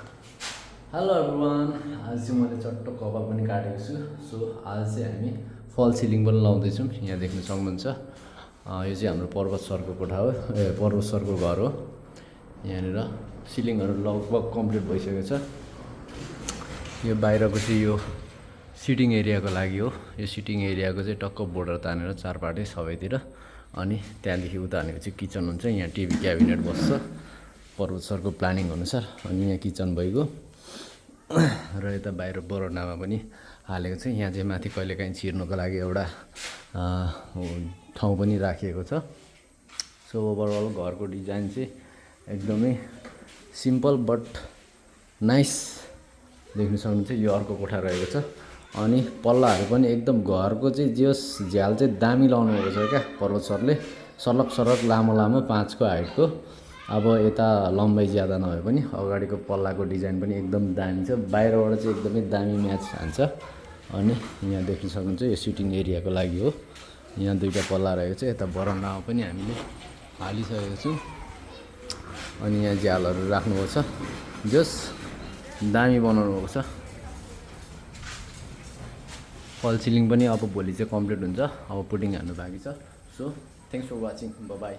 Hello everyone, आज चाहिँ मैले चट्ट कपाल पनि काटेको छु। सो आज चाहिँ हामी फल सिलिङ पनि लाउँदैछौँ। यहाँ देख्न सक्नुहुन्छ, यो चाहिँ हाम्रो पर्वत सरको कोठा हो, पर्वत सरको घर हो। यहाँनिर सिलिङहरू लगभग कम्प्लिट भइसकेको छ। यो बाहिरको चाहिँ यो सिटिङ एरियाको लागि हो। यो सिटिङ एरियाको चाहिँ टक्क बोर्डर तानेर चारपाटे सबैतिर, अनि त्यहाँदेखि उता भनेको चाहिँ किचन हुन्छ। यहाँ टिभी क्याबिनेट बस्छ पर्वत सरको प्लानिङ अनुसार। अनि यहाँ किचन भइगयो र यता बाहिर बरन्डामा पनि हालेको छ। यहाँ चाहिँ माथि कहिलेकाहीँ छिर्नुको लागि एउटा ठाउँ पनि राखिएको छ। सो ओभरअल घरको डिजाइन चाहिँ एकदमै सिम्पल बट नाइस देख्न सक्नुहुन्छ। यो अर्को कोठा रहेको छ। अनि पल्लाहरू पनि एकदम घरको चाहिँ जस झ्याल चाहिँ दामी लाउनु भएको छ क्या पर्वत सरले। सरक लामो लामो 5 को हाइटको। अब यता लम्बाइ ज्यादा नभए पनि अगाडिको पल्लाको डिजाइन पनि एकदम दामी छ। बाहिरबाट चाहिँ एकदमै दामी म्याच हान्छ। अनि यहाँ देख्न सक्नुहुन्छ, यो सिटिङ एरियाको लागि हो। यहाँ 2टा पल्ला रहेको छ। यता बरन्डामा पनि हामीले हालिसकेको छौँ। अनि यहाँ झ्यालहरू राख्नुभएको छ। जस दामी बनाउनु भएको छ। फल सिलिङ पनि अब भोलि चाहिँ कम्प्लिट हुन्छ। अब पुटिङ हान्नु बाँकी छ। So thanks for watching, bye by.